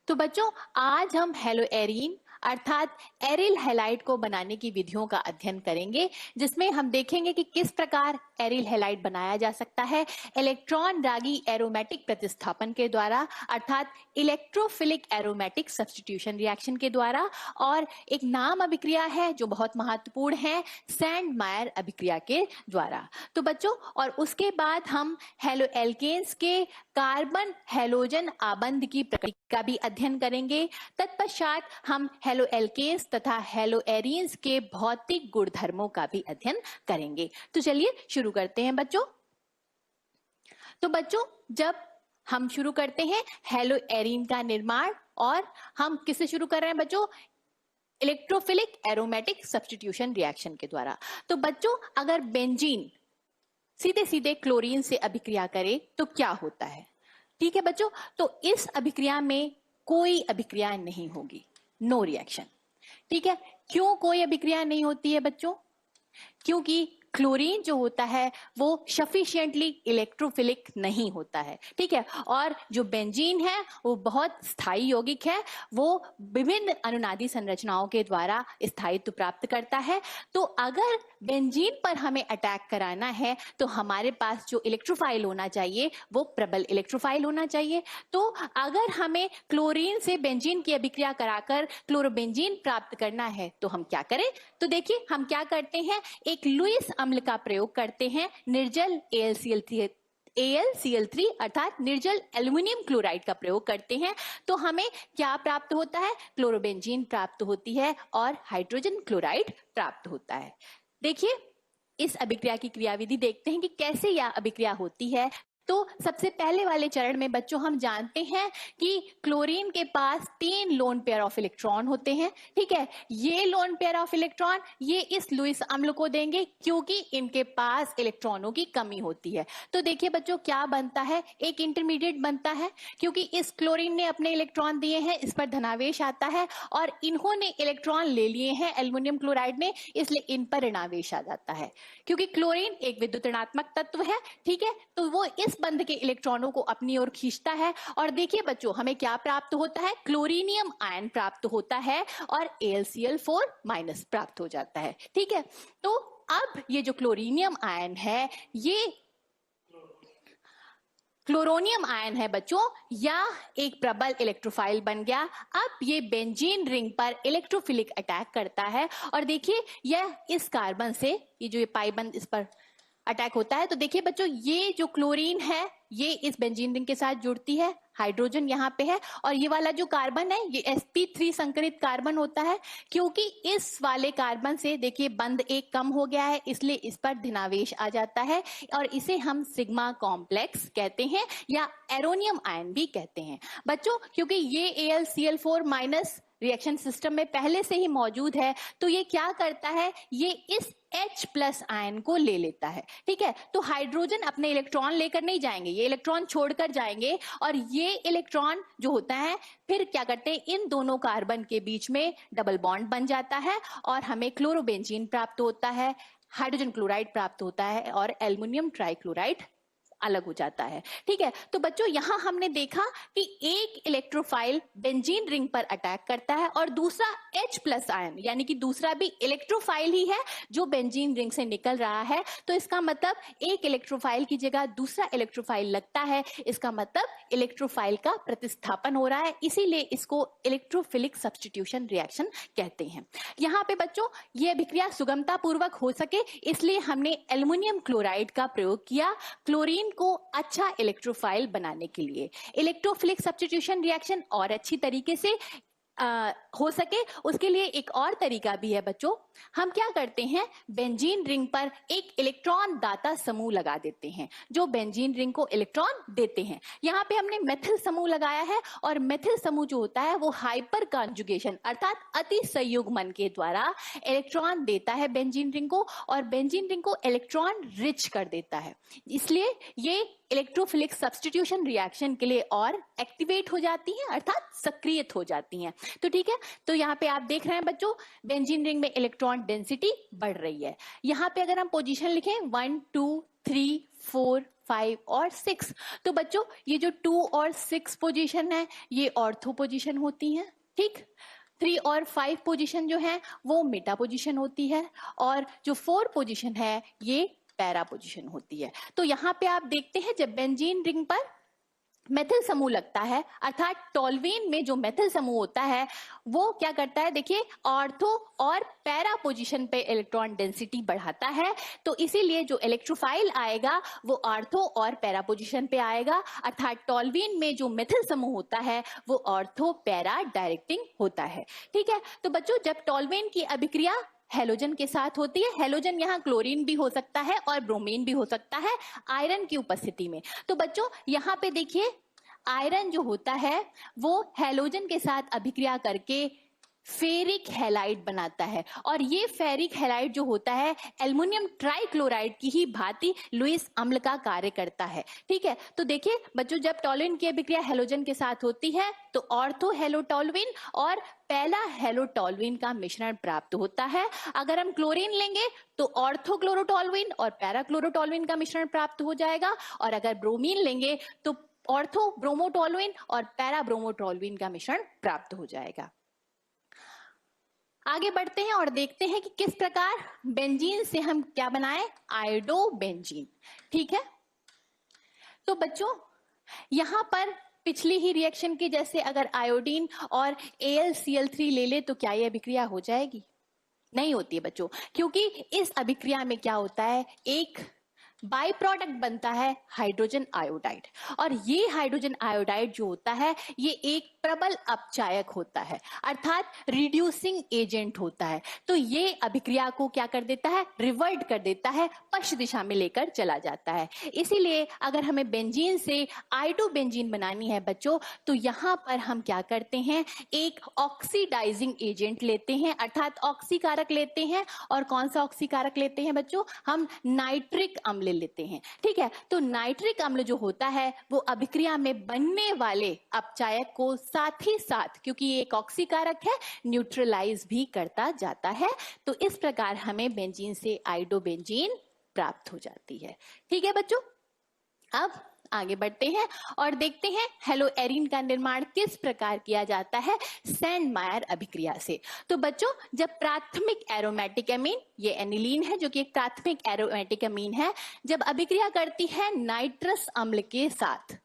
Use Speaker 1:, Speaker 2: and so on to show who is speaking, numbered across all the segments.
Speaker 1: तो बच्चों आज हम हेलोएरीन अर्थात एरिल हैलाइड को बनाने की विधियों का अध्ययन करेंगे, जिसमें हम देखेंगे कि किस प्रकार एरिल हैलाइड बनाया जा सकता है इलेक्ट्रॉन रागी एरोमेटिक प्रतिस्थापन के द्वारा अर्थात इलेक्ट्रोफिलिक एरोमेटिक सब्स्टिट्यूशन रिएक्शन के द्वारा, और एक नाम अभिक्रिया है जो बहुत महत्वपूर्ण है सैंड मायर अभिक्रिया के द्वारा। तो बच्चों और उसके बाद हम हेलोएल्केन्स के कार्बन हैलोजन आबंध की प्रक्रिया का भी अध्ययन करेंगे। तत्पश्चात हम हेलोएल्केन्स तथा हेलोएरीन्स के भौतिक गुणधर्मों का भी अध्ययन करेंगे। तो चलिए शुरू करते हैं बच्चों। तो बच्चों जब हम शुरू करते हैं हेलोएरीन का निर्माण, और हम किससे शुरू कर रहे हैं बच्चों? इलेक्ट्रोफिलिक एरोमेटिक सब्स्टिट्यूशन रिएक्शन के द्वारा। तो बच्चों अगर बेंजीन सीधे सीधे क्लोरीन से अभिक्रिया करे तो क्या होता है? ठीक है बच्चों, तो इस अभिक्रिया में कोई अभिक्रिया नहीं होगी, नो रिएक्शन। ठीक है, क्यों कोई अभिक्रिया नहीं होती है बच्चों? क्योंकि क्लोरीन जो होता है वो सफिशिएंटली इलेक्ट्रोफिलिक नहीं होता है। ठीक है, और जो बेंजीन है वो बहुत स्थायी यौगिक है, वो विभिन्न अनुनादी संरचनाओं के द्वारा स्थायित्व प्राप्त करता है। तो अगर बेंजीन पर हमें अटैक कराना है तो हमारे पास जो इलेक्ट्रोफाइल होना चाहिए वो प्रबल इलेक्ट्रोफाइल होना चाहिए। तो अगर हमें क्लोरीन से बेंजीन की अभिक्रिया कराकर क्लोरोबेंजीन प्राप्त करना है तो हम क्या करें? तो देखिए हम क्या करते हैं, एक लुईस अम्ल का प्रयोग करते हैं, निर्जल AlCl3 अर्थात निर्जल एल्युमिनियम क्लोराइड का प्रयोग करते हैं। तो हमें क्या प्राप्त होता है? क्लोरोबेंजीन प्राप्त होती है और हाइड्रोजन क्लोराइड प्राप्त होता है। देखिए इस अभिक्रिया की क्रियाविधि देखते हैं कि कैसे यह अभिक्रिया होती है। तो सबसे पहले वाले चरण में बच्चों हम जानते हैं कि क्लोरीन के पास 3 लोन पेयर ऑफ इलेक्ट्रॉन होते हैं। ठीक है, ये लोन पेयर ऑफ इलेक्ट्रॉन ये इस लुईस अम्ल को देंगे क्योंकि इनके पास इलेक्ट्रॉनों की कमी होती है। तो देखिए बच्चों क्या बनता है, एक इंटरमीडिएट बनता है, क्योंकि इस क्लोरीन ने अपने इलेक्ट्रॉन दिए हैं, इस पर धनावेश आता है और इन्होंने इलेक्ट्रॉन ले लिए हैं एल्युमिनियम क्लोराइड ने, इसलिए इन पर ऋणावेश आ जाता है। क्योंकि क्लोरीन एक विद्युत ऋणात्मक तत्व है, ठीक है, तो वो इस बंध के इलेक्ट्रॉनों को अपनी ओर खींचता है। और देखिए बच्चों हमें क्या प्राप्त होता है? क्लोरीनियम आयन प्राप्त होता है और AlCl4- प्राप्त हो जाता है। ठीक है, तो अब ये जो क्लोरीनियम आयन है ये क्लोरोनियम आयन है बच्चों, या एक प्रबल इलेक्ट्रोफाइल बन गया। अब ये बेंजीन रिंग पर इलेक्ट्रोफिलिक अटैक करता है और देखिए यह इस कार्बन से, ये जो ये पाई बंद इस पर अटैक होता है। तो देखिए बच्चों ये जो क्लोरीन है ये इस बेंजीन रिंग के साथ जुड़ती है, हाइड्रोजन यहाँ पे है, और ये वाला जो कार्बन है ये sp3 संकरित कार्बन होता है। क्योंकि इस वाले कार्बन से देखिए बंध एक कम हो गया है इसलिए इस पर धिनावेश आ जाता है और इसे हम सिग्मा कॉम्प्लेक्स कहते हैं या एरोनियम आयन भी कहते हैं बच्चों। क्योंकि ये AlCl4- रिएक्शन सिस्टम में पहले से ही मौजूद है, तो ये क्या करता है, ये इस H+ आयन को ले लेता है। ठीक है, तो हाइड्रोजन अपने इलेक्ट्रॉन लेकर नहीं जाएंगे, ये इलेक्ट्रॉन छोड़कर जाएंगे और ये इलेक्ट्रॉन जो होता है फिर क्या करते हैं, इन दोनों कार्बन के बीच में डबल बॉन्ड बन जाता है और हमें क्लोरोबेंजीन प्राप्त होता है, हाइड्रोजन क्लोराइड प्राप्त होता है और एल्युमिनियम ट्राइक्लोराइड अलग हो जाता है। ठीक है, तो बच्चों यहां हमने देखा कि एक इलेक्ट्रोफाइल बेंजीन रिंग पर अटैक करता है और दूसरा H+ आयन यानी कि दूसरा भी इलेक्ट्रोफाइल ही है जो बेंजीन रिंग से निकल रहा है। तो इसका मतलब एक इलेक्ट्रोफाइल की जगह दूसरा इलेक्ट्रोफाइल लगता है, इसका मतलब इलेक्ट्रोफाइल का प्रतिस्थापन हो रहा है, इसीलिए इसको इलेक्ट्रोफिलिक सब्स्टिट्यूशन रिएक्शन कहते हैं। यहाँ पे बच्चों ये अभिक्रिया सुगमता पूर्वक हो सके इसलिए हमने एल्युमिनियम क्लोराइड का प्रयोग किया क्लोरीन को अच्छा इलेक्ट्रोफाइल बनाने के लिए। इलेक्ट्रोफिलिक सब्स्टिट्यूशन रिएक्शन और अच्छी तरीके से हो सके उसके लिए एक और तरीका भी है बच्चों। हम क्या करते हैं, बेंजीन रिंग पर एक इलेक्ट्रॉन दाता समूह लगा देते हैं जो बेंजीन रिंग को इलेक्ट्रॉन देते हैं। यहाँ पे हमने मेथिल समूह लगाया है और मेथिल समूह जो होता है वो हाइपर कॉन्जुगेशन अर्थात अति संयुग्मन के द्वारा इलेक्ट्रॉन देता है बेंजीन रिंग को और बेंजीन रिंग को इलेक्ट्रॉन रिच कर देता है, इसलिए ये इलेक्ट्रोफिलिक सब्स्टिट्यूशन रिएक्शन के लिए और एक्टिवेट हो जाती हैं अर्थात सक्रियत हो जाती हैं। तो ठीक है, तो यहाँ पे आप देख रहे हैं बच्चों बेंजीन रिंग में इलेक्ट्रॉन डेंसिटी बढ़ रही है। यहाँ पे अगर हम पोजीशन लिखें 1 2 3 4 5 और 6। तो बच्चों ये जो 2 और 6 पोजीशन है ये ऑर्थो पोजीशन होती है, ठीक। 3 और 5 पोजीशन जो है वो मेटा पोजीशन होती है, और जो 4 पोजीशन है ये पैरा पोजीशन होती है। तो यहाँ पे आप देखते हैं जब बेंजीन रिंग पर मेथिल समूह लगता है, अर्थात टोल्यूइन में जो मेथिल समूह होता है वो क्या करता है, देखिए ऑर्थो और पैरा पोजीशन पे इलेक्ट्रॉन डेंसिटी बढ़ाता है। तो इसीलिए जो इलेक्ट्रोफाइल आएगा वो ऑर्थो और पैरा पोजीशन पे आएगा, अर्थात टोल्यूइन में जो मेथिल समूह होता है वो ऑर्थो पैरा डायरेक्टिंग होता है, ठीक है। तो बच्चों जब टोल्यूइन की अभिक्रिया हेलोजन के साथ होती है, हेलोजन यहाँ क्लोरीन भी हो सकता है और ब्रोमीन भी हो सकता है आयरन की उपस्थिति में। तो बच्चों यहाँ पे देखिए आयरन जो होता है वो हेलोजन के साथ अभिक्रिया करके फेरिक हैलाइड बनाता है, और ये फेरिक हैलाइड जो होता है एल्युमिनियम ट्राइक्लोराइड की ही भांति लुईस अम्ल का कार्य करता है, ठीक है। तो देखिए बच्चों जब टोल्यूइन की अभिक्रिया हेलोजन के साथ होती है तो ऑर्थो हेलोटोल्यूइन और पहला हेलोटोल्यूइन का मिश्रण प्राप्त होता है। अगर हम क्लोरीन लेंगे तो ऑर्थो क्लोरोटोल्यूइन और पैरा क्लोरोटोल्यूइन का मिश्रण प्राप्त हो जाएगा, और अगर ब्रोमीन लेंगे तो ऑर्थो ब्रोमोटोल्यूइन और पैरा ब्रोमोटोल्यूइन का मिश्रण प्राप्त हो जाएगा। आगे बढ़ते हैं और देखते हैं कि किस प्रकार बेंजीन से हम क्या बनाएं, आयोडो बेंजीन, ठीक है। तो बच्चों यहां पर पिछली ही रिएक्शन की जैसे अगर आयोडीन और AlCl3 ले ले तो क्या ये अभिक्रिया हो जाएगी? नहीं होती है बच्चों, क्योंकि इस अभिक्रिया में क्या होता है, एक बाई प्रोडक्ट बनता है हाइड्रोजन आयोडाइड, और ये हाइड्रोजन आयोडाइड जो होता है ये एक प्रबल अपचायक होता है, अर्थात रिड्यूसिंग एजेंट होता है। तो ये अभिक्रिया को क्या कर देता है, रिवर्ट कर देता है, पश्चिम दिशा में लेकर चला जाता है। इसीलिए अगर हमें बेंजीन से आयोडो बेंजीन बनानी है बच्चों तो यहाँ पर हम क्या करते हैं, एक ऑक्सीडाइजिंग एजेंट लेते हैं, अर्थात ऑक्सीकारक लेते हैं। और कौन सा ऑक्सीकारक लेते हैं बच्चों, हम नाइट्रिक अम्ल लेते हैं, ठीक है। तो नाइट्रिक अम्ल जो होता है वो अभिक्रिया में बनने वाले अपचायक को साथ ही साथ, क्योंकि ये एक ऑक्सीकारक है, न्यूट्रलाइज भी करता जाता है। तो इस प्रकार हमें बेंजीन से आयोडो बेंजीन प्राप्त हो जाती है, ठीक है बच्चों। अब आगे बढ़ते हैं और देखते हैं हेलो एरीन का निर्माण किस प्रकार किया जाता है सैंडमायर अभिक्रिया से। तो बच्चों जब प्राथमिक एरोमेटिक अमीन, ये एनिलीन है जो कि एक प्राथमिक एरोमेटिक अमीन है, जब अभिक्रिया करती है नाइट्रस अम्ल के साथ,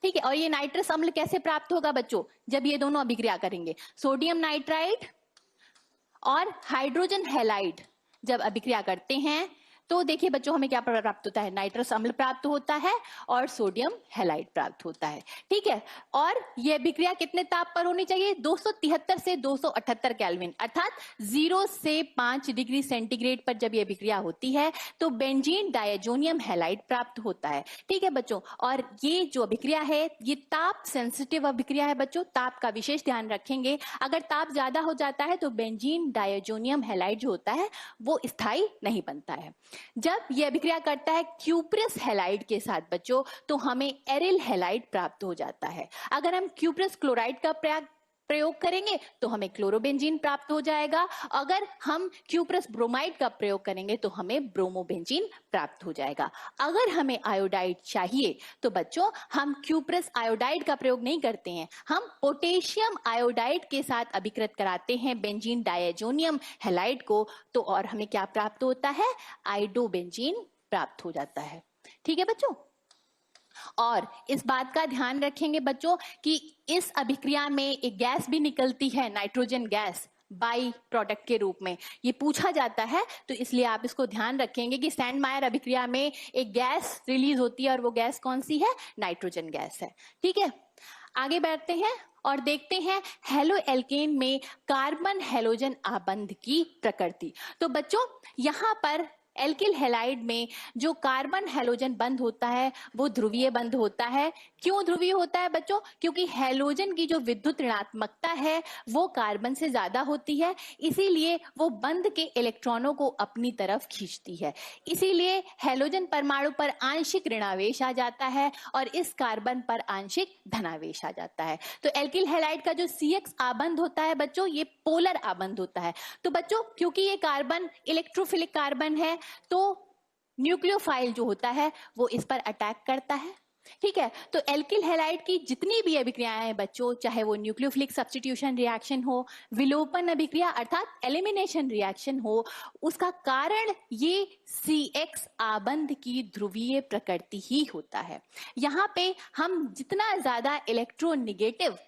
Speaker 1: ठीक है। और ये नाइट्रस अम्ल कैसे प्राप्त होगा बच्चों, जब ये दोनों अभिक्रिया करेंगे, सोडियम नाइट्राइड और हाइड्रोजन हैलाइड जब अभिक्रिया करते हैं तो देखिए बच्चों हमें क्या प्राप्त होता है, नाइट्रस अम्ल प्राप्त होता है और सोडियम हैलाइड प्राप्त होता है, ठीक है। और यह अभिक्रिया कितने ताप पर होनी चाहिए, 273 से 278 केल्विन, अर्थात 0 से 5 डिग्री सेंटीग्रेड पर जब यह अभिक्रिया होती है तो बेंजीन डायजोनियम हैलाइड प्राप्त होता है, ठीक है बच्चों। और ये जो अभिक्रिया है ये ताप सेंसिटिव अभिक्रिया है बच्चों, ताप का विशेष ध्यान रखेंगे। अगर ताप ज्यादा हो जाता है तो बेंजीन डायजोनियम हैलाइड जो होता है वो स्थायी नहीं बनता है। जब यह अभिक्रिया करता है क्यूप्रस हैलाइड के साथ बच्चों तो हमें एरिल हैलाइड प्राप्त हो जाता है। अगर हम क्यूप्रस क्लोराइड का प्रयोग करेंगे तो हमें क्लोरोबेंजीन प्राप्त हो जाएगा। अगर हम क्यूप्रस ब्रोमाइड का प्रयोग करेंगे तो हमें ब्रोमोबेंजीन प्राप्त हो जाएगा। अगर हमें आयोडाइड चाहिए तो बच्चों हम क्यूप्रस आयोडाइड का प्रयोग नहीं करते हैं, हम पोटेशियम आयोडाइड के साथ अभिकृत कराते हैं बेंजीन डायजोनियम हैलाइड को, तो और हमें क्या प्राप्त होता है, आयोडो बेंजीन प्राप्त हो जाता है, ठीक है बच्चों। और इस बात का ध्यान रखेंगे बच्चों कि इस अभिक्रिया में एक गैस भी निकलती है, नाइट्रोजन गैस, बाई प्रोडक्ट के रूप में, ये पूछा जाता है। तो इसलिए आप इसको ध्यान रखेंगे कि सैंडमायर अभिक्रिया में एक गैस रिलीज होती है और वो गैस कौन सी है, नाइट्रोजन गैस है, ठीक है। आगे बढ़ते हैं और देखते हैं हेलो एल्केन में कार्बन हैलोजन आबंध की प्रकृति। तो बच्चों यहाँ पर एल्किल हैलाइड में जो कार्बन हैलोजन बंध होता है वो ध्रुवीय बंध होता है। क्यों ध्रुवीय होता है बच्चों, क्योंकि हैलोजन की जो विद्युत ऋणात्मकता है वो कार्बन से ज्यादा होती है, इसीलिए वो बंध के इलेक्ट्रॉनों को अपनी तरफ खींचती है। इसीलिए हैलोजन परमाणु पर आंशिक ऋणावेश आ जाता है और इस कार्बन पर आंशिक धनावेश आ जाता है। तो एल्किल हैलाइड का जो CX आबंध होता है बच्चों ये पोलर आबंध होता है। तो बच्चों क्योंकि ये कार्बन इलेक्ट्रोफिलिक कार्बन है तो न्यूक्लियोफाइल जो होता है वो इस पर अटैक करता है। ठीक है, तो एल्किल हैलाइड की जितनी भी अभिक्रियाएं हैं बच्चों, चाहे वो न्यूक्लियोफिलिक सब्स्टिट्यूशन रिएक्शन हो, विलोपन अभिक्रिया अर्थात एलिमिनेशन रिएक्शन हो, उसका कारण ये CX आबंध की ध्रुवीय प्रकृति ही होता है। यहाँ पे हम जितना ज्यादा इलेक्ट्रोनिगेटिव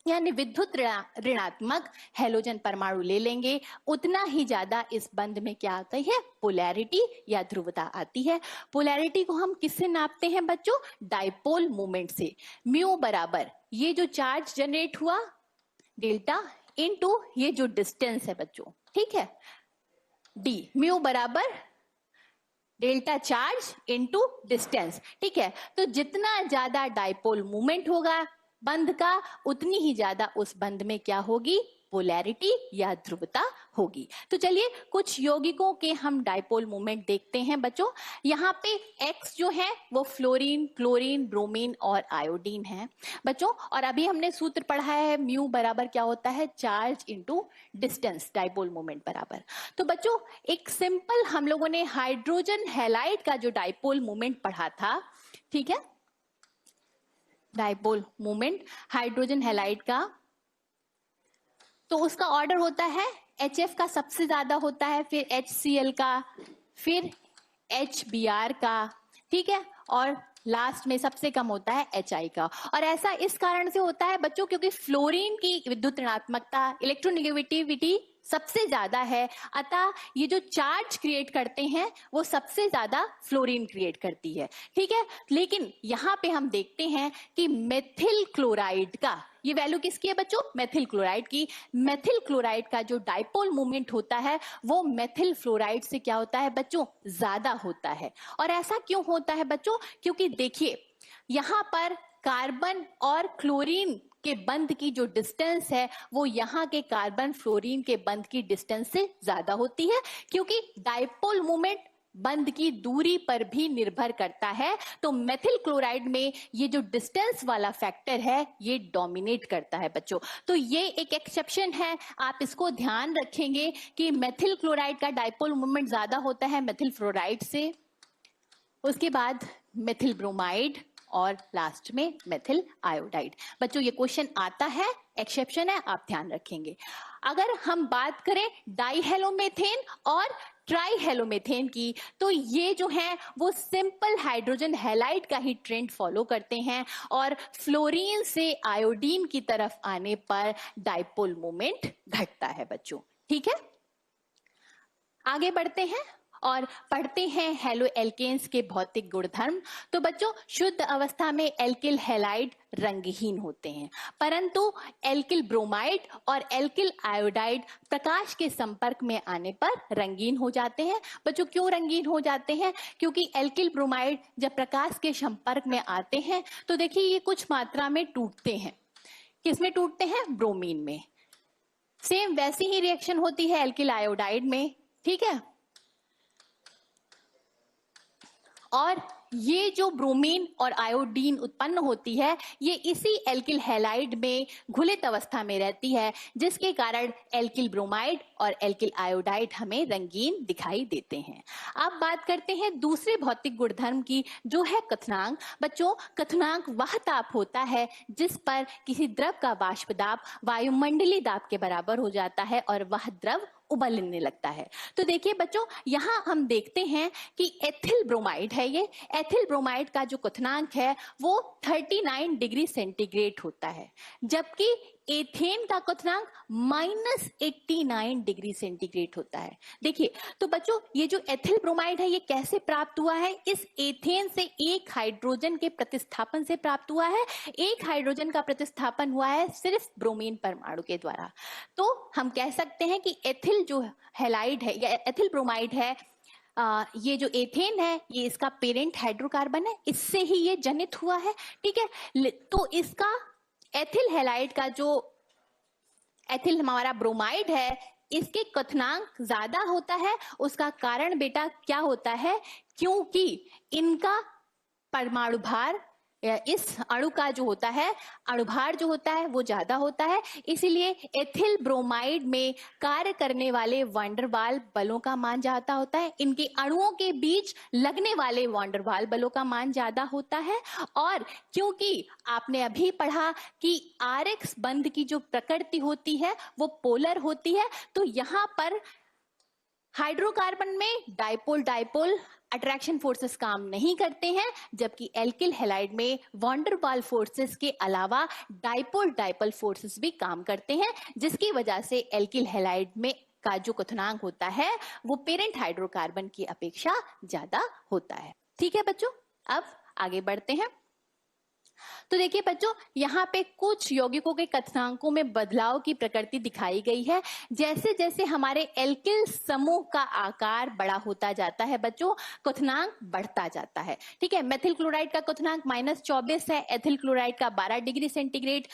Speaker 1: यानी विद्युत ऋणात्मक हैलोजन परमाणु ले लेंगे, उतना ही ज्यादा इस बंध में क्या आता है, पोलैरिटी या ध्रुवता आती है। पोलैरिटी को हम किससे नापते हैं बच्चों, डाइपोल मोमेंट से। म्यू बराबर ये जो चार्ज जनरेट हुआ डेल्टा इनटू ये जो डिस्टेंस है बच्चों, ठीक है, डी, म्यू बराबर डेल्टा चार्ज इनटू डिस्टेंस। ठीक है, तो जितना ज्यादा डाइपोल मोमेंट होगा बंध का, उतनी ही ज्यादा उस बंध में क्या होगी, पोलैरिटी या ध्रुवता होगी। तो चलिए कुछ यौगिकों के हम डाइपोल मोमेंट देखते हैं बच्चों। यहाँ पे X जो है वो फ्लोरीन, क्लोरीन, ब्रोमीन और आयोडीन है बच्चों। और अभी हमने सूत्र पढ़ा है म्यू बराबर क्या होता है, charge into distance, dipole moment बराबर। तो बच्चों एक सिंपल हम लोगों ने हाइड्रोजन हैलाइड का जो डाइपोल मोमेंट पढ़ा था, ठीक है, डाइपोल मोमेंट हाइड्रोजन हैलाइड का, तो उसका ऑर्डर होता है HF का सबसे ज्यादा होता है, फिर HCl का, फिर HBr का, ठीक है, और लास्ट में सबसे कम होता है HI का। और ऐसा इस कारण से होता है बच्चों क्योंकि फ्लोरीन की विद्युत ऋणात्मकता, इलेक्ट्रोनेगेटिविटी सबसे ज्यादा है, अतः ये जो चार्ज क्रिएट करते हैं वो सबसे ज्यादा फ्लोरीन क्रिएट करती है। ठीक है, लेकिन यहाँ पे हम देखते हैं कि मेथिल क्लोराइड का ये वैल्यू किसकी है बच्चों, मेथिल क्लोराइड की। मेथिल क्लोराइड का जो डाइपोल मोमेंट होता है वो मेथिल फ्लोराइड से क्या होता है बच्चों, ज्यादा होता है। और ऐसा क्यों होता है बच्चों, क्योंकि देखिए यहाँ पर कार्बन और क्लोरीन के बंध की जो डिस्टेंस है वो यहाँ के कार्बन फ्लोरीन के बंध की डिस्टेंस से ज्यादा होती है, क्योंकि डाइपोल मोमेंट बंध की दूरी पर भी निर्भर करता है। तो मेथिल क्लोराइड में ये जो डिस्टेंस वाला फैक्टर है ये डोमिनेट करता है बच्चों। तो ये एक एक्सेप्शन है, आप इसको ध्यान रखेंगे कि मेथिल क्लोराइड का डाइपोल मोमेंट ज्यादा होता है मेथिल फ्लोराइड से, उसके बाद मेथिल ब्रोमाइड और लास्ट में मेथिल आयोडाइड। बच्चों ये क्वेश्चन आता है, एक्सेप्शन है, आप ध्यान रखेंगे। अगर हम बात करें डाइहेलोमेथेन और ट्राइहेलोमेथेन की, तो ये जो है वो सिंपल हाइड्रोजन हैलाइड का ही ट्रेंड फॉलो करते हैं और फ्लोरीन से आयोडीन की तरफ आने पर डाइपोल मोमेंट घटता है बच्चों। ठीक है, आगे बढ़ते हैं और पढ़ते हैं हेलो एल्केन्स के भौतिक गुणधर्म। तो बच्चों शुद्ध अवस्था में एल्किल हैलाइड रंगहीन होते हैं, परंतु एल्किल ब्रोमाइड और एल्किल आयोडाइड प्रकाश के संपर्क में आने पर रंगीन हो जाते हैं। बच्चों क्यों रंगीन हो जाते हैं, क्योंकि एल्किल ब्रोमाइड जब प्रकाश के संपर्क में आते हैं तो देखिए ये कुछ मात्रा में टूटते हैं। किसमें टूटते हैं, ब्रोमीन में। सेम वैसी ही रिएक्शन होती है एल्किल आयोडाइड में। ठीक है, और ये जो ब्रोमीन और आयोडीन उत्पन्न होती है ये इसी एल्किल हैलाइड में घुलित अवस्था में रहती है, जिसके कारण एल्किल ब्रोमाइड और एल्किल आयोडाइड हमें रंगीन दिखाई देते हैं। अब बात करते हैं दूसरे भौतिक गुणधर्म की, जो है क्वथनांक। बच्चों क्वथनांक वह ताप होता है जिस पर किसी द्रव का वाष्प दाब वायुमंडलीय दाब के बराबर हो जाता है और वह द्रव उबलने लगता है। तो देखिए बच्चों यहाँ हम देखते हैं कि एथिल ब्रोमाइड है, ये एथिल ब्रोमाइड का जो क्वथनांक है वो 39 डिग्री सेंटीग्रेड होता है, जबकि एथेन का क्वथनांक -89 डिग्री सेंटीग्रेड होता है। देखिए तो बच्चों ये जो एथिल ब्रोमाइड है ये कैसे प्राप्त हुआ है, इस एथेन से एक हाइड्रोजन के प्रतिस्थापन से प्राप्त हुआ है। एक हाइड्रोजन का प्रतिस्थापन हुआ है सिर्फ ब्रोमीन परमाणु के द्वारा। तो हम कह सकते हैं कि एथिल जो हैलाइड है या एथिल ब्रोमाइड है, ये जो एथेन है ये इसका पेरेंट हाइड्रोकार्बन है, इससे ही ये जनित हुआ है। ठीक है, तो इसका एथिल हैलाइड का जो एथिल हमारा ब्रोमाइड है इसके क्वथनांक ज्यादा होता है। उसका कारण बेटा क्या होता है, क्योंकि इनका परमाणु भार इस अणु का जो होता है अणुभार जो होता है वो ज्यादा होता है, इसीलिए एथिल ब्रोमाइड में कार्य करने वाले वैंडरवाल बलों का मान ज्यादा होता है। इनके अणुओं के बीच लगने वाले वैंडरवाल बलों का मान ज्यादा होता है। और क्योंकि आपने अभी पढ़ा कि आरएक्स बंध की जो प्रकृति होती है वो पोलर होती है, तो यहाँ पर हाइड्रोकार्बन में डाइपोल डाइपोल अट्रैक्शन फोर्सेस काम नहीं करते हैं, जबकि एल्किल हैलाइड में वॉन्डरवाल फोर्सेस के अलावा डाइपोल डाइपोल फोर्सेस भी काम करते हैं, जिसकी वजह से एल्किल हैलाइड में का जो क्वथनांक होता है वो पेरेंट हाइड्रोकार्बन की अपेक्षा ज्यादा होता है। ठीक है बच्चों, अब आगे बढ़ते हैं। तो देखिए बच्चों, यहाँ पे कुछ यौगिकों के क्वथनांकों में बदलाव की प्रकृति दिखाई गई है। जैसे जैसे हमारे एल्किल समूह का आकार बड़ा होता जाता है बच्चों, क्वथनांक बढ़ता जाता है। ठीक है, मेथिल क्लोराइड का क्वथनांक -24 है, एथिल क्लोराइड का 12 डिग्री सेंटीग्रेड,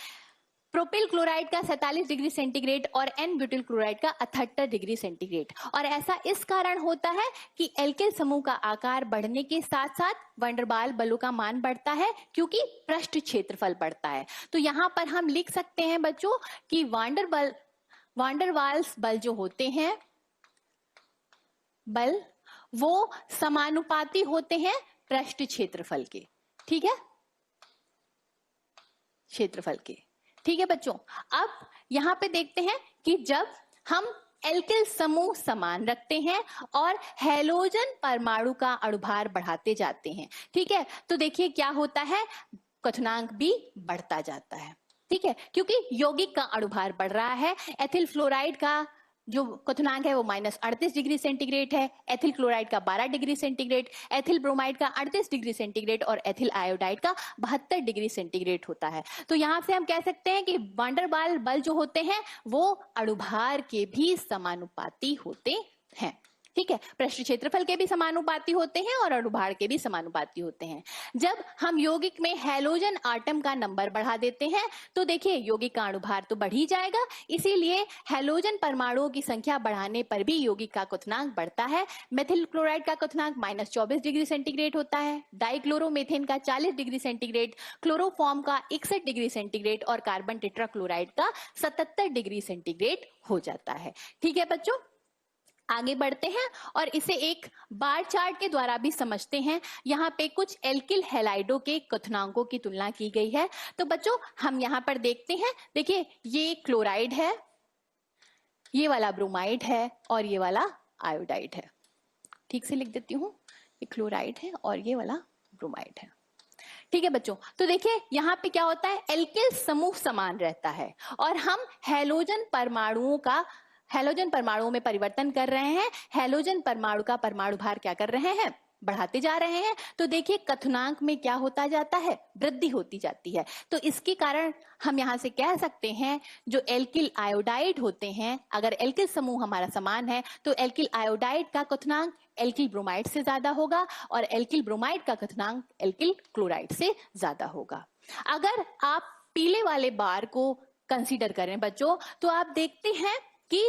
Speaker 1: प्रोपिल क्लोराइड का 47 डिग्री सेंटीग्रेड और एन ब्यूटिल क्लोराइड का 78 डिग्री सेंटीग्रेड। और ऐसा इस कारण होता है कि एल्किल समूह का आकार बढ़ने के साथ साथ वैंडरवाल बलों का मान बढ़ता है, क्योंकि पृष्ठ क्षेत्रफल बढ़ता है। तो यहाँ पर हम लिख सकते हैं बच्चों कि वैंडरवाल्स बल जो होते हैं बल वो समानुपाती होते हैं पृष्ठ क्षेत्रफल के। ठीक है, क्षेत्रफल के। ठीक है बच्चों, अब यहाँ पे देखते हैं कि जब हम एल्किल समूह समान रखते हैं और हैलोजन परमाणु का अणुभार बढ़ाते जाते हैं, ठीक है, तो देखिए क्या होता है, क्वथनांक भी बढ़ता जाता है। ठीक है, क्योंकि यौगिक का अणुभार बढ़ रहा है। एथिल फ्लोराइड का जो क्वथनांक है वो -38 डिग्री सेंटीग्रेड है, एथिल क्लोराइड का 12 डिग्री सेंटीग्रेड, एथिल ब्रोमाइड का 38 डिग्री सेंटीग्रेड और एथिल आयोडाइड का 72 डिग्री सेंटीग्रेड होता है। तो यहाँ से हम कह सकते हैं कि वैंडरवाल बल जो होते हैं वो अणुभार के भी समानुपाती होते हैं। ठीक है, पृष्ठ क्षेत्रफल के भी समानुपाती होते हैं और अणुभार के भी समानुपाती होते हैं। जब हम यौगिक में हैलोजन आटम का नंबर बढ़ा देते हैं तो देखिए यौगिक का अणुभार तो बढ़ ही जाएगा, इसीलिए हैलोजन परमाणुओं की संख्या बढ़ाने पर भी यौगिक का क्वथनांक बढ़ता है। मेथिल क्लोराइड का क्वथनांक -24 डिग्री सेंटीग्रेड होता है, डाइक्लोरोमेथेन का 40 डिग्री सेंटीग्रेड, क्लोरोफॉर्म का 61 डिग्री सेंटीग्रेड और कार्बन टेट्राक्लोराइड का 77 डिग्री सेंटीग्रेड हो जाता है। ठीक है बच्चों, आगे बढ़ते हैं और इसे एक बार चार्ट के द्वारा भी समझते हैं। यहाँ पे कुछ एल्किल हैलाइडों के क्वथनांकों की तुलना की गई है। तो बच्चों हम यहाँ पर देखते हैं, देखिए ये क्लोराइड है, ये वाला ब्रोमाइड है और ये वाला आयोडाइड है। ठीक से लिख देती हूँ, ये क्लोराइड है और ये वाला ब्रोमाइड है। ठीक है बच्चों, तो देखिए यहाँ पे क्या होता है, एल्किल समूह समान रहता है और हम हैलोजन परमाणुओं में परिवर्तन कर रहे हैं। हैलोजन परमाणु का परमाणु भार क्या कर रहे हैं, बढ़ाते जा रहे हैं। तो देखिए क्वथनांक में क्या होता जाता है, वृद्धि होती जाती है। तो इसके कारण हम यहाँ से कह सकते हैं जो एल्किल आयोडाइड होते हैं, अगर एल्किल समूह हमारा समान है तो एल्किल आयोडाइड का क्वथनांक एल्किल ब्रोमाइड से ज्यादा होगा और एल्किल ब्रोमाइड का क्वथनांक एल्किल क्लोराइड से ज्यादा होगा। अगर आप पीले वाले बार को कंसीडर करें बच्चों, तो आप देखते हैं कि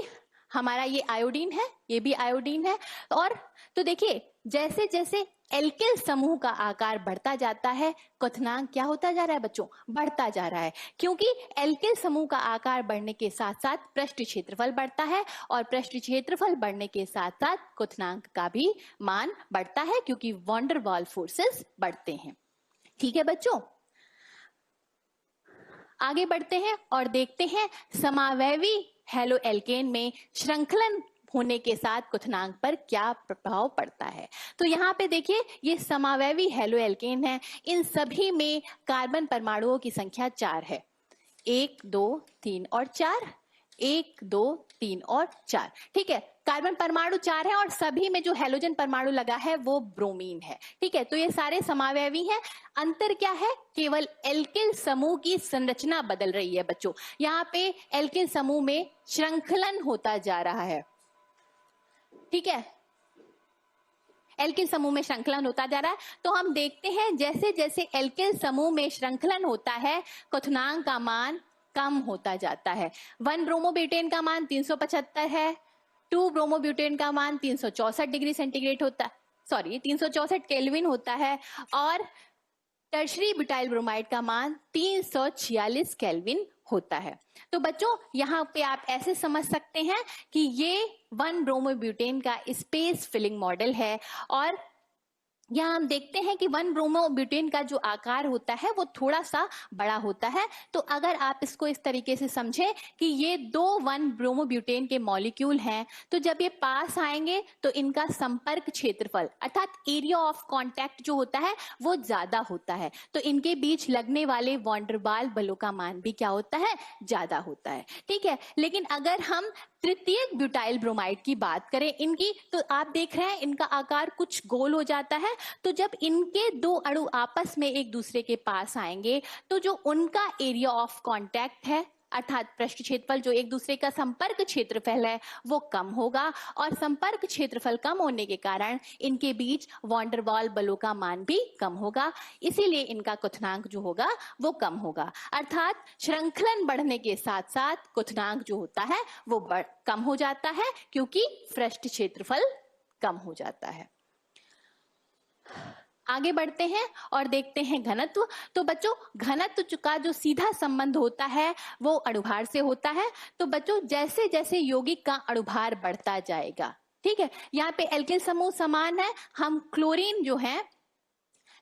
Speaker 1: हमारा ये आयोडीन है, ये भी आयोडीन है। और तो देखिए जैसे जैसे एल्किल समूह का आकार बढ़ता जाता है, क्वथनांक क्या होता जा रहा है बच्चों, बढ़ता जा रहा है, क्योंकि एल्किल समूह का आकार बढ़ने के साथ साथ पृष्ठ क्षेत्रफल बढ़ता है और पृष्ठ क्षेत्रफल बढ़ने के साथ साथ क्वथनांक का भी मान बढ़ता है, क्योंकि वैंडरवाल फोर्सेस बढ़ते हैं। ठीक है बच्चों, आगे बढ़ते हैं और देखते हैं समावयवी हेलो एल्केन में श्रृंखलन होने के साथ क्वथनांक पर क्या प्रभाव पड़ता है। तो यहाँ पे देखिए ये समावयवी हेलो एल्केन है, इन सभी में कार्बन परमाणुओं की संख्या 4 है, 1 2 3 और 4, 1 2 3 और 4। ठीक है, कार्बन परमाणु 4 है और सभी में जो हैलोजन परमाणु लगा है वो ब्रोमीन है। ठीक है, तो ये सारे समावयवी हैं। अंतर क्या है, केवल एल्किल समूह की संरचना बदल रही है बच्चों। यहाँ पे एल्किल समूह में श्रृंखलन होता जा रहा है। ठीक है, एल्किल समूह में श्रृंखलन होता जा रहा है। तो हम देखते हैं जैसे जैसे एल्किल समूह में श्रृंखलन होता है, क्वथनांक का मान कम होता जाता है। 1 ब्रोमोब्यूटेन का मान 375 है, 2 ब्रोमोब्यूटेन का मान 364 डिग्री सेंटीग्रेड होता है, 364 केल्विन होता है, और टर्शरी ब्यूटाइल ब्रोमाइड का मान 346 केल्विन होता है। तो बच्चों यहाँ पे आप ऐसे समझ सकते हैं कि ये 1 ब्रोमोब्यूटेन का स्पेस फिलिंग मॉडल है, और यहाँ हम देखते हैं कि 1 ब्रोमोब्यूटेन का जो आकार होता है वो थोड़ा सा बड़ा होता है। तो अगर आप इसको इस तरीके से समझें कि ये 2 1 ब्रोमोब्यूटेन के मॉलिक्यूल हैं, तो जब ये पास आएंगे तो इनका संपर्क क्षेत्रफल अर्थात एरिया ऑफ कांटेक्ट जो होता है वो ज्यादा होता है, तो इनके बीच लगने वाले वॉन डर वाल बलों का मान भी क्या होता है, ज्यादा होता है। ठीक है, लेकिन अगर हम तृतीयक ब्यूटाइल ब्रोमाइड की बात करें इनकी, तो आप देख रहे हैं इनका आकार कुछ गोल हो जाता है। तो जब इनके 2 अणु आपस में एक दूसरे के पास आएंगे तो जो उनका एरिया ऑफ कांटेक्ट है अर्थात पृष्ठ क्षेत्रफल, जो एक दूसरे का संपर्क क्षेत्रफल है, वो कम होगा, और संपर्क क्षेत्रफल कम होने के कारण इनके बीच वॉन डर वाल बलों का मान भी कम होगा, इसीलिए इनका क्वथनांक जो होगा वो कम होगा। अर्थात श्रृंखलन बढ़ने के साथ साथ क्वथनांक जो होता है वो कम हो जाता है, क्योंकि पृष्ठ क्षेत्रफल कम हो जाता है। आगे बढ़ते हैं और देखते हैं घनत्व। तो बच्चों घनत्व का जो सीधा संबंध होता है वो अणुभार से होता है। तो बच्चों जैसे जैसे यौगिक का अणुभार बढ़ता जाएगा, ठीक है, यहाँ पे एल्किल समूह समान है, हम क्लोरीन जो है,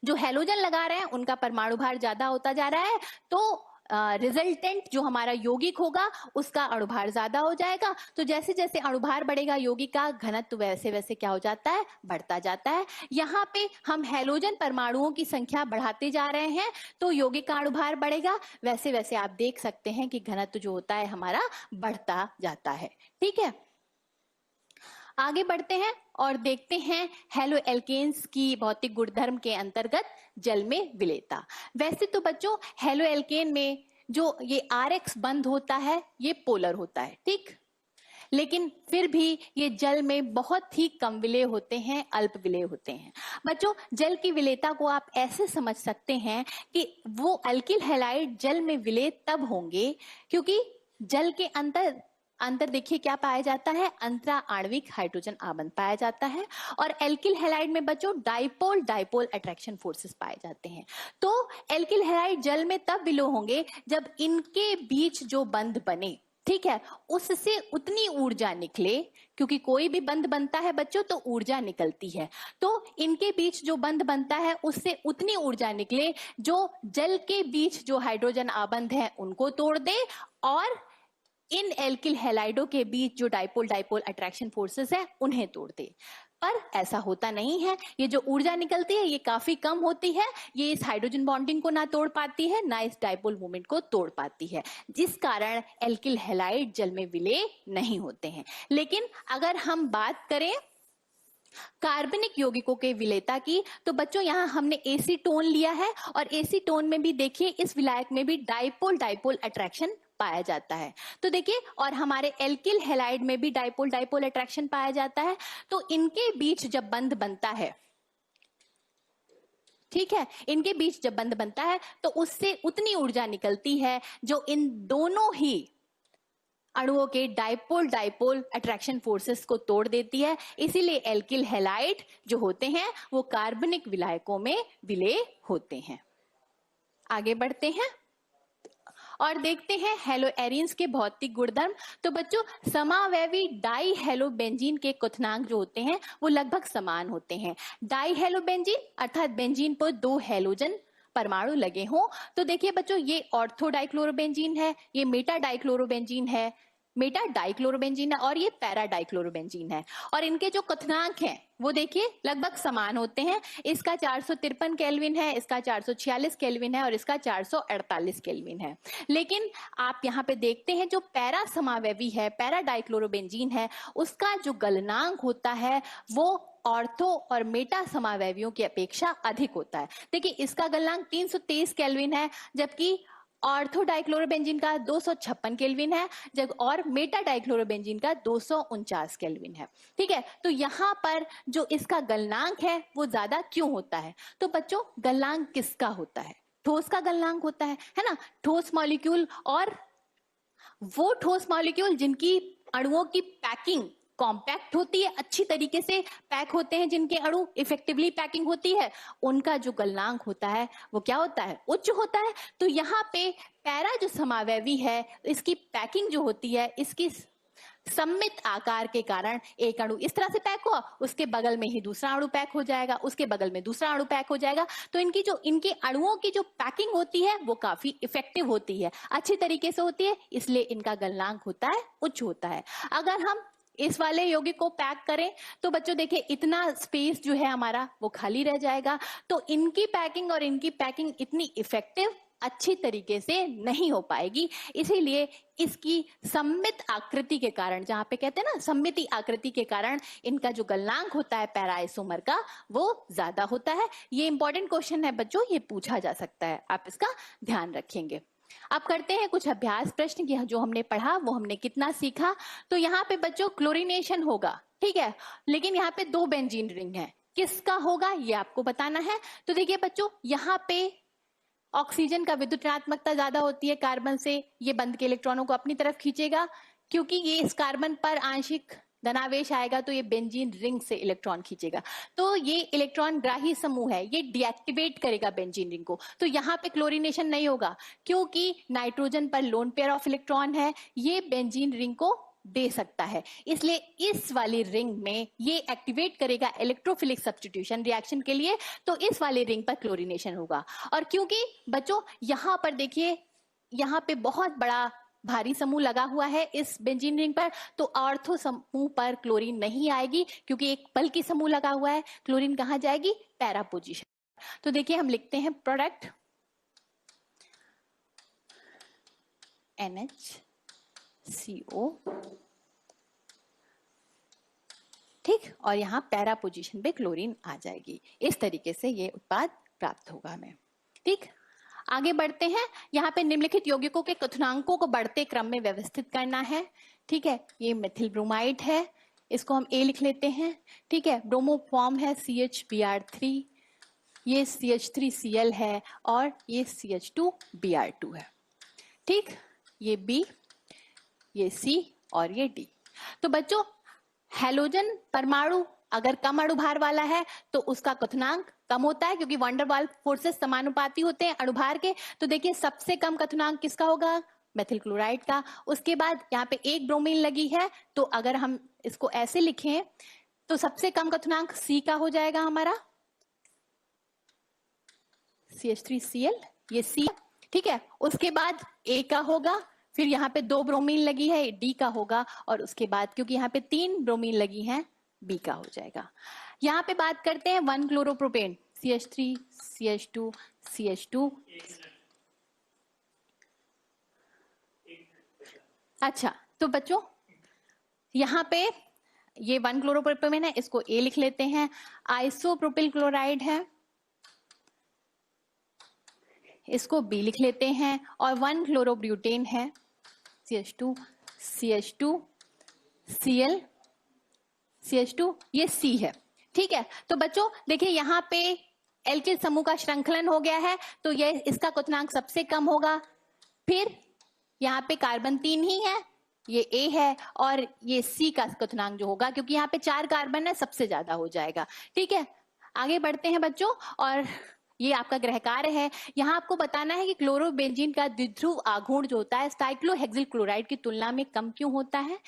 Speaker 1: जो हैलोजन लगा रहे हैं उनका परमाणु भार ज्यादा होता जा रहा है, तो रिजल्टेंट जो हमारा यौगिक होगा उसका अणुभार ज्यादा हो जाएगा। तो जैसे जैसे अणुभार बढ़ेगा यौगिक का घनत्व वैसे वैसे क्या हो जाता है, बढ़ता जाता है। यहाँ पे हम हैलोजन परमाणुओं की संख्या बढ़ाते जा रहे हैं तो यौगिक का अणुभार बढ़ेगा, वैसे वैसे आप देख सकते हैं कि घनत्व जो होता है हमारा बढ़ता जाता है। ठीक है, आगे बढ़ते हैं और देखते हैं हेलो एल्केन्स की भौतिक गुणधर्म के अंतर्गत जल में विलेयता। वैसे तो बच्चों हेलो एल्केन में जो ये RX बंध होता है ये पोलर होता है, ठीक, लेकिन फिर भी ये जल में बहुत ही कम विलेय होते हैं, अल्प विलेय होते हैं। बच्चों जल की विलेयता को आप ऐसे समझ सकते हैं कि वो अल्किल हैलाइड जल में विलेय तब होंगे क्योंकि जल के अंतर देखिए क्या पाया जाता है, अंतरा आणविक हाइड्रोजन आबंध पाया जाता है, और एल्किल हैलाइड में बच्चों डाइपोल डाइपोल अट्रैक्शन फोर्सेस पाए जाते हैं। तो एल्किल हैलाइड जल में तब विलेय होंगे जब इनके बीच जो बंध बने, ठीक है, उससे उतनी ऊर्जा निकले, क्योंकि कोई भी बंध बनता है बच्चों तो ऊर्जा निकलती है, तो इनके बीच जो बंध बनता है उससे उतनी ऊर्जा निकले जो जल के बीच जो हाइड्रोजन आबंध है उनको तोड़ दे, और इन एल्किल हैलाइडों के बीच जो डाइपोल डाइपोल अट्रैक्शन फोर्सेस है उन्हें तोड़ दे। पर ऐसा होता नहीं है, ये जो ऊर्जा निकलती है ये काफी कम होती है, ये इस हाइड्रोजन बॉन्डिंग को ना तोड़ पाती है ना इस डाइपोल मूवमेंट को तोड़ पाती है, जिस कारण एल्किल हैलाइड जल में विलेय नहीं होते हैं। लेकिन अगर हम बात करें कार्बनिक यौगिकों के विलेयता की, तो बच्चों यहाँ हमने एसीटोन लिया है, और एसीटोन में भी देखिए इस विलायक में भी डाइपोल डाइपोल अट्रैक्शन पाया जाता है। तो देखिए, और हमारे एल्किल हैलाइड में भी डाइपोल डाइपोल अट्रैक्शन पाया जाता है। तो इनके बीच जब बंध बनता है, ठीक है, इनके बीच जब बंध बनता है तो उससे उतनी ऊर्जा निकलती है जो इन दोनों ही अणुओं के डाइपोल डाइपोल अट्रैक्शन फोर्सेस को तोड़ देती है। इसीलिए एल्किल हैलाइड जो होते हैं वो कार्बनिक विलायकों में विलेय होते हैं। आगे बढ़ते हैं और देखते हैं हेलो एरिन्स के भौतिक गुणधर्म। तो बच्चों समावयवी डाई हेलो बेंजीन के क्वथनांक जो होते हैं वो लगभग समान होते हैं। डाई हेलो बेंजीन अर्थात बेंजीन पर 2 हैलोजन परमाणु लगे हों। तो देखिए बच्चों ये ऑर्थो डाइक्लोरोबेंजीन है, ये मेटा डाइक्लोरोबेंजीन है, मेटा डाइक्लोरोबेंजीन है, और ये पैरा डाइक्लोरोबेंजीन है, और इनके जो क्वथनांक हैं वो देखिए लगभग समान होते हैं। इसका 453 केल्विन है, इसका 446 केल्विन है, और इसका 448 केल्विन है। लेकिन आप यहाँ पे देखते हैं जो पैरा समावयवी है, पैरा डाइक्लोरोबेंजीन है, उसका जो गलनांक होता है वो ऑर्थो और मेटा समावयवियों की अपेक्षा अधिक होता है। देखिए इसका गलनांक 323 केल्विन है, जबकि ऑर्थो डाइक्लोरोबेंजीन का 256 केल्विन है, जब और मेटा डाइक्लोरोबेंजीन का 249 केल्विन है। ठीक है, तो यहाँ पर जो इसका गलनांक है वो ज्यादा क्यों होता है? तो बच्चों गलनांक किसका होता है? ठोस का गलनांक होता है ना, ठोस मॉलिक्यूल, और वो ठोस मॉलिक्यूल जिनकी अणुओं की पैकिंग कॉम्पैक्ट होती है, अच्छी तरीके से पैक होते हैं, जिनके अणु इफेक्टिवली पैकिंग होती है, उनका जो गलनांक होता है वो क्या होता है, उच्च होता है। तो यहाँ पे पैरा जो समावयवी है, इसकी पैकिंग जो होती है, इसकी सममित आकार के कारण एक अणु इस तरह से पैक हुआ, उसके बगल में ही दूसरा अणु पैक हो जाएगा, उसके बगल में दूसरा अणु पैक हो जाएगा। तो इनके अणुओं की जो पैकिंग होती है वो काफी इफेक्टिव होती है, अच्छी तरीके से होती है, इसलिए इनका गलनांक होता है उच्च होता है। अगर हम इस वाले यौगिक को पैक करें तो बच्चों देखिए इतना स्पेस जो है हमारा वो खाली रह जाएगा। तो इनकी पैकिंग और इनकी पैकिंग इतनी इफेक्टिव अच्छी तरीके से नहीं हो पाएगी, इसीलिए इसकी सममित आकृति के कारण, जहां पे कहते हैं ना सममिति आकृति के कारण, इनका जो गलनांक होता है पैरा आइसोमर का वो ज्यादा होता है। ये इंपॉर्टेंट क्वेश्चन है बच्चों, ये पूछा जा सकता है, आप इसका ध्यान रखेंगे। अब करते हैं कुछ अभ्यास प्रश्न की, जो हमने पढ़ा वो हमने कितना सीखा। तो यहाँ पे बच्चों क्लोरीनेशन होगा, ठीक है, लेकिन यहाँ पे 2 बेंजीन रिंग है, किसका होगा ये आपको बताना है। तो देखिए बच्चों, यहाँ पे ऑक्सीजन का विद्युत ऋणात्मकता ज्यादा होती है कार्बन से, ये बंद के इलेक्ट्रॉनों को अपनी तरफ खींचेगा, क्योंकि ये इस कार्बन पर आंशिक धनावेश आएगा तो ये बेंजीन रिंग से इलेक्ट्रॉन खींचेगा। तो ये इलेक्ट्रॉन ग्राही समूह है, ये डीएक्टिवेट करेगा बेंजीन रिंग को। तो यहाँ पे क्लोरीनेशन नहीं होगा, क्योंकि नाइट्रोजन पर लोन पेयर ऑफ इलेक्ट्रॉन है, ये बेंजीन रिंग को दे सकता है, इसलिए इस वाली रिंग में ये एक्टिवेट करेगा इलेक्ट्रोफिलिक सब्स्टिट्यूशन रिएक्शन के लिए, तो इस वाली रिंग पर क्लोरीनेशन होगा। और क्योंकि बच्चों यहाँ पर देखिए, यहाँ पे बहुत बड़ा भारी समूह लगा हुआ है इस बेंजीन रिंग पर, तो ऑर्थो समूह पर क्लोरीन नहीं आएगी, क्योंकि एक बल्कि समूह लगा हुआ है, क्लोरीन कहाँ जाएगी, पैरा पोजीशन। तो देखिए हम लिखते हैं प्रोडक्ट NHCO, ठीक, और यहाँ पैरा पोजीशन पे क्लोरीन आ जाएगी। इस तरीके से ये उत्पाद प्राप्त होगा हमें, ठीक। आगे बढ़ते हैं, यहाँ पे निम्नलिखित यौगिकों के कथनांकों को बढ़ते क्रम में व्यवस्थित करना है, ठीक है। ये मिथिल ब्रोमाइड है, इसको हम A लिख लेते हैं, ठीक है। ब्रोमो फॉर्म है CHBr3, ये CH3Cl है, और ये CH2Br2 है, ठीक। ये B, ये C और ये D। तो बच्चों हैलोजन परमाणु अगर कम अणुभार वाला है तो उसका कथनांक कम होता है, क्योंकि वंडर वाल फोर्सेस समानुपाती होते हैं अणुभार के। तो देखिए सबसे कम कथनांक किसका होगा, मेथिल क्लोराइड का। उसके बाद यहाँ पे एक ब्रोमीन लगी है, तो अगर हम इसको ऐसे लिखें तो सबसे कम कथनांक C का हो जाएगा हमारा, CH3Cl, ये C, ठीक है। उसके बाद A का होगा, फिर यहाँ पे 2 ब्रोमीन लगी है, D का होगा, और उसके बाद क्योंकि यहाँ पे 3 ब्रोमीन लगी हैं, B का हो जाएगा। यहाँ पे बात करते हैं 1 क्लोरोप्रोपेन, CH3, CH2, CH2। अच्छा, तो बच्चों यहाँ पे ये 1 क्लोरोप्रोपेन है, इसको A लिख लेते हैं। आइसोप्रोपिल क्लोराइड है, इसको B लिख लेते हैं। और 1 क्लोरोब्यूटेन है, CH2, CH2, Cl, CH2, ये C है, ठीक है। तो बच्चों देखिए यहाँ पे एल्किल समूह का श्रृंखलन हो गया है, तो ये इसका क्वथनांक सबसे कम होगा। फिर यहाँ पे कार्बन 3 ही है, ये A है, और ये C का क्वथनांक जो होगा, क्योंकि यहाँ पे 4 कार्बन है, सबसे ज्यादा हो जाएगा, ठीक है। आगे बढ़ते हैं बच्चों, और ये आपका गृह कार्य है। यहाँ आपको बताना है कि क्लोरोबेंजीन का द्विध्रुव आघूर्ण जो होता है साइक्लोहेक्सिल क्लोराइड की तुलना में कम क्यों होता है।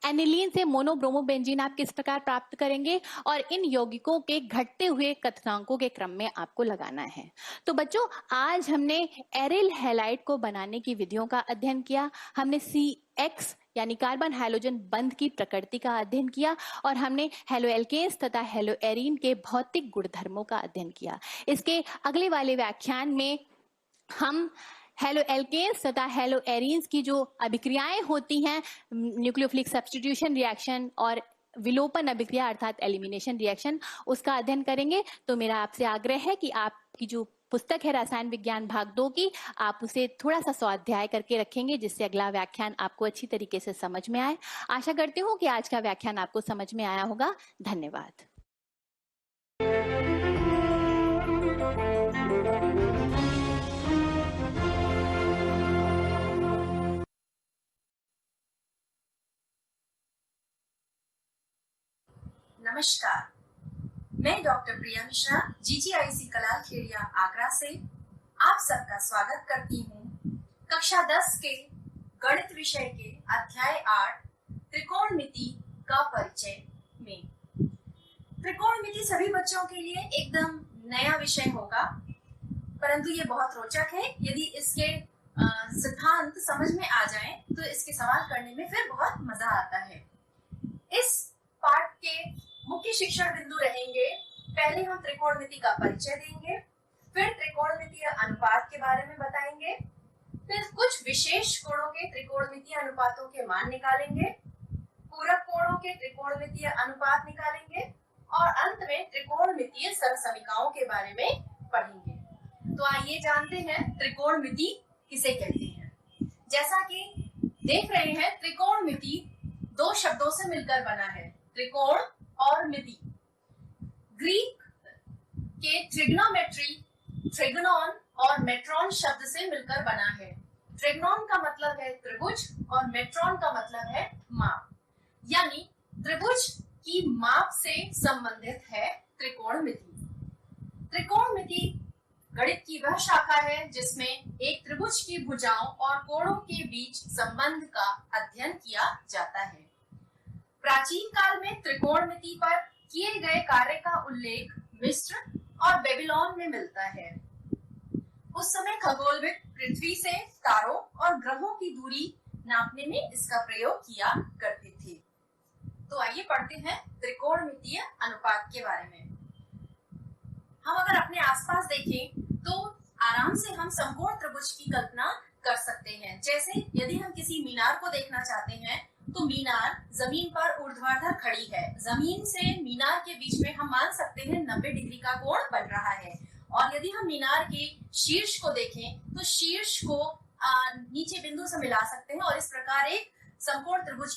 Speaker 1: एनिलीन से मोनोब्रोमोबेंजीन आप किस प्रकार प्राप्त करेंगे, और इन यौगिकों के घटते हुए कथनांकों के क्रम में आपको लगाना है। तो बच्चों आज हमने एरिल हैलाइड को बनाने की विधियों का अध्ययन किया, हमने CX यानी कार्बन हाइड्रोजन बंध की प्रकृति का अध्ययन किया, और हमने हेलोएल्केन्स तथा हेलोएरीन के भौतिक गुणधर्मों का अध्ययन किया। इसके अगले वाले व्याख्यान में हम हेलोएल्केन्स तथा हेलोएरीन्स की जो अभिक्रियाएं होती हैं, न्यूक्लियोफिलिक सब्स्टिट्यूशन रिएक्शन और विलोपन अभिक्रिया अर्थात एलिमिनेशन रिएक्शन, उसका अध्ययन करेंगे। तो मेरा आपसे आग्रह है कि आपकी जो पुस्तक है रसायन विज्ञान भाग 2 की, आप उसे थोड़ा सा स्वाध्याय करके रखेंगे, जिससे अगला व्याख्यान आपको अच्छी तरीके से समझ में आए। आशा करती हूँ कि आज का व्याख्यान आपको समझ में आया होगा। धन्यवाद।
Speaker 2: नमस्कार, मैं डॉक्टर प्रिया मिश्रा जीजीआईसी कलाल खेड़िया आगरा से आप सबका स्वागत करती हूँ कक्षा 10 के गणित विषय के अध्याय 8 त्रिकोणमिति का परिचय में। त्रिकोणमिति सभी बच्चों के लिए एकदम नया विषय होगा, परंतु ये बहुत रोचक है। यदि इसके सिद्धांत समझ में आ जाएं, तो इसके सवाल करने में फिर बहुत मजा आता है। इस पाठ के मुख्य शिक्षण बिंदु रहेंगे, पहले हम त्रिकोणमिति का परिचय देंगे, फिर त्रिकोणमितीय अनुपात के बारे में बताएंगे, फिर कुछ विशेष कोणों के त्रिकोणमितीय अनुपातों के मान निकालेंगे, पूरक कोणों के त्रिकोणमितीय अनुपात निकालेंगे और अंत में त्रिकोणमितीय सरसमीकाओं के बारे में पढ़ेंगे। तो आइए जानते हैं त्रिकोणमिति किसे कहते हैं। जैसा कि देख रहे हैं, त्रिकोणमिति दो शब्दों से मिलकर बना है, त्रिकोण और मिति। ग्रीक के ट्रिग्नोमेट्री, ट्रिग्नोन और मेट्रॉन शब्द से मिलकर बना है। ट्रिग्नोन का मतलब है त्रिभुज और मेट्रॉन का मतलब है माप, यानी त्रिभुज की माप से संबंधित है त्रिकोणमिति। त्रिकोणमिति गणित की वह शाखा है जिसमें एक त्रिभुज की भुजाओं और कोणों के बीच संबंध का अध्ययन किया जाता है। प्राचीन काल में त्रिकोणमिति पर किए गए कार्य का उल्लेख मिस्र और बेबीलोन में मिलता है। उस समय खगोलविद पृथ्वी से तारों और ग्रहों की दूरी नापने में इसका प्रयोग किया करते थे। तो आइए पढ़ते हैं त्रिकोणमितीय अनुपात के बारे में। हम अगर अपने आसपास देखें तो आराम से हम समकोण त्रिभुज की कल्पना कर सकते हैं। जैसे यदि हम किसी मीनार को देखना चाहते हैं, तो मीनार जमीन पर ऊर्ध्वाधर खड़ी है। जमीन से मीनार के बीच में हम मान सकते हैं 90 डिग्री का कोण बन रहा है। और यदि हम मीनार के शीर्ष को देखें, तो शीर्ष को नीचे बिंदु से मिला सकते हैं और इस प्रकार एक समकोण त्रिभुज